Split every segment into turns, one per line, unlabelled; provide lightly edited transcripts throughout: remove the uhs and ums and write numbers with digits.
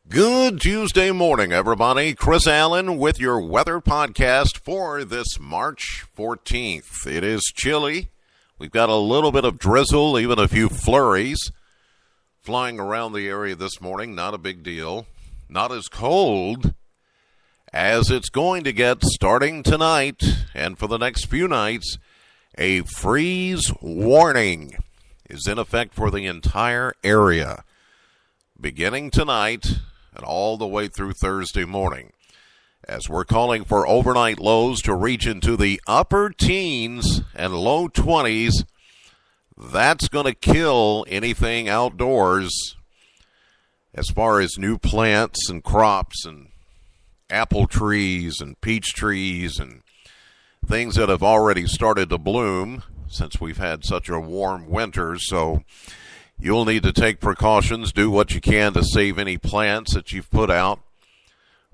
Good Tuesday morning, everybody. Chris Allen with your weather podcast for this March 14th. It is chilly. We've got a little bit of drizzle, even a few flurries flying around the area this morning. Not a big deal. Not as cold as it's going to get starting tonight and for the next few nights. A freeze warning is in effect for the entire area beginning tonight and all the way through Thursday morning, as we're calling for overnight lows to reach into the upper teens and low 20s. That's going to kill anything outdoors as far as new plants and crops and apple trees and peach trees and things that have already started to bloom since we've had such a warm winter. So you'll need to take precautions, do what you can to save any plants that you've put out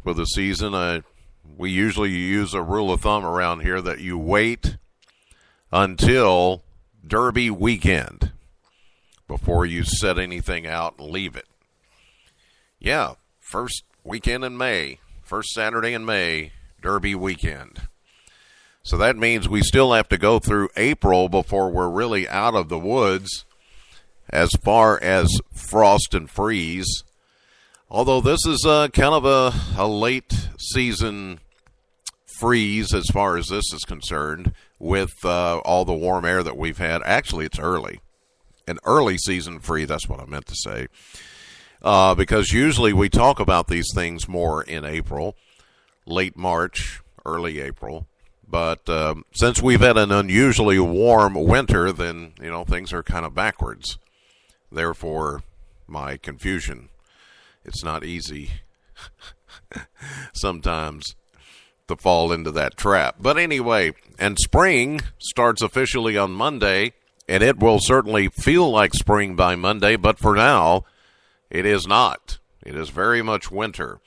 for the season. We usually use a rule of thumb around here that you wait until Derby weekend before you set anything out and leave it. Yeah, first weekend in May, first Saturday in May, Derby weekend. So that means we still have to go through April before we're really out of the woods as far as frost and freeze. Although this is kind of a late season freeze as far as this is concerned with all the warm air that we've had. Actually, it's early. An early season freeze, that's what I meant to say. Because usually we talk about these things more in April, late March, early April. But since we've had an unusually warm winter, then, things are kind of backwards. Therefore, my confusion. It's not easy sometimes to fall into that trap. But anyway, and spring starts officially on Monday, and it will certainly feel like spring by Monday, but for now, it is not. It is very much winter.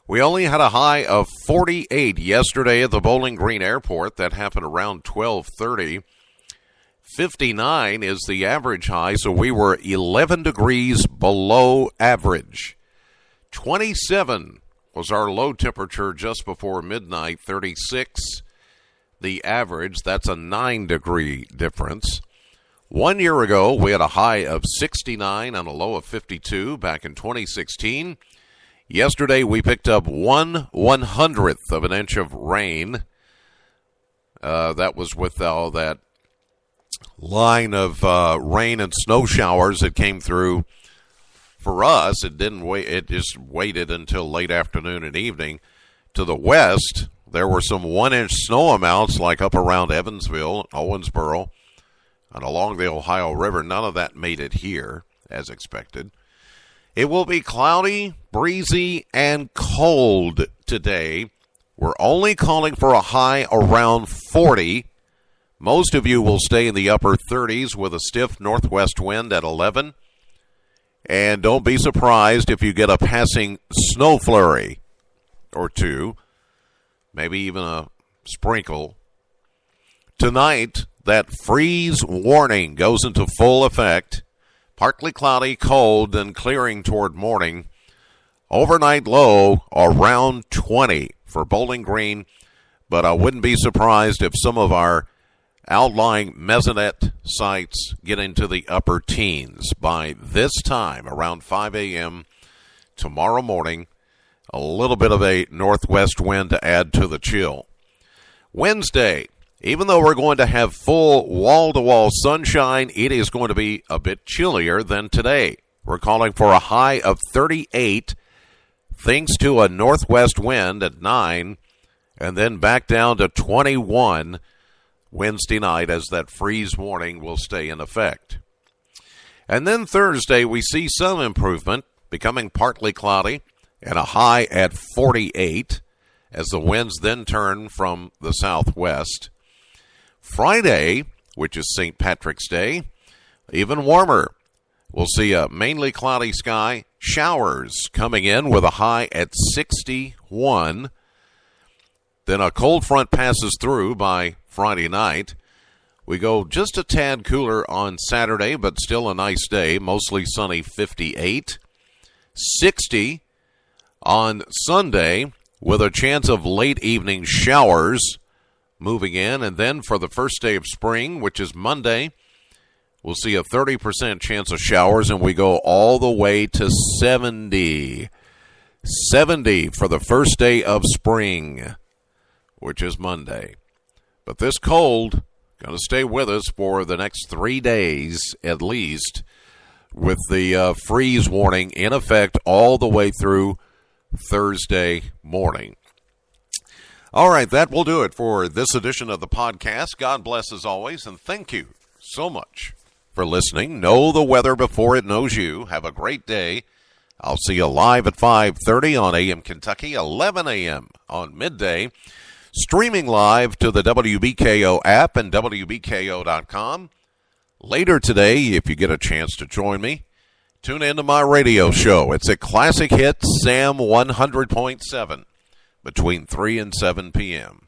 We only had a high of 48 yesterday at the Bowling Green Airport. That happened around 12:30. 59 is the average high, so we were 11 degrees below average. 27 was our low temperature just before midnight. 36 the average. That's a 9-degree difference. 1 year ago, we had a high of 69 and a low of 52 back in 2016. Yesterday, we picked up 1/100th of an inch of rain. That was with all that line of rain and snow showers that came through. For us, it didn't wait. It just waited until late afternoon and evening. To the west, there were some 1-inch snow amounts, like up around Evansville, Owensboro, and along the Ohio River. None of that made it here, as expected. It will be cloudy, breezy, and cold today. We're only calling for a high around 40. Most of you will stay in the upper 30s with a stiff northwest wind at 11. And don't be surprised if you get a passing snow flurry or two, maybe even a sprinkle. Tonight, that freeze warning goes into full effect. Partly cloudy, cold, and clearing toward morning. Overnight low around 20 for Bowling Green, but I wouldn't be surprised if some of our outlying mesonet sites get into the upper teens by this time, around 5 a.m. tomorrow morning. A little bit of a northwest wind to add to the chill. Wednesday, even though we're going to have full wall-to-wall sunshine, it is going to be a bit chillier than today. We're calling for a high of 38, thanks to a northwest wind at 9, and then back down to 21 Wednesday night as that freeze warning will stay in effect. And then Thursday, we see some improvement, becoming partly cloudy, and a high at 48 as the winds then turn from the southwest. Friday, which is St. Patrick's Day, even warmer. We'll see a mainly cloudy sky, showers coming in with a high at 61. Then a cold front passes through by Friday night. We go just a tad cooler on Saturday, but still a nice day, mostly sunny, 58. 60 On Sunday, with a chance of late evening showers moving in. And then for the first day of spring, which is Monday, we'll see a 30% chance of showers, and we go all the way to 70. 70 for the first day of spring, which is Monday. But this cold going to stay with us for the next 3 days at least, with the freeze warning in effect all the way through Thursday morning. All right, that will do it for this edition of the podcast. God bless as always, and thank you so much for listening. Know the weather before it knows you. Have a great day. I'll see you live at 5:30 on AM Kentucky, 11 a.m. on midday, streaming live to the WBKO app and WBKO.com. Later today, if you get a chance to join me, tune into my radio show. It's a classic hit, Sam 100.7, between 3 and 7 p.m.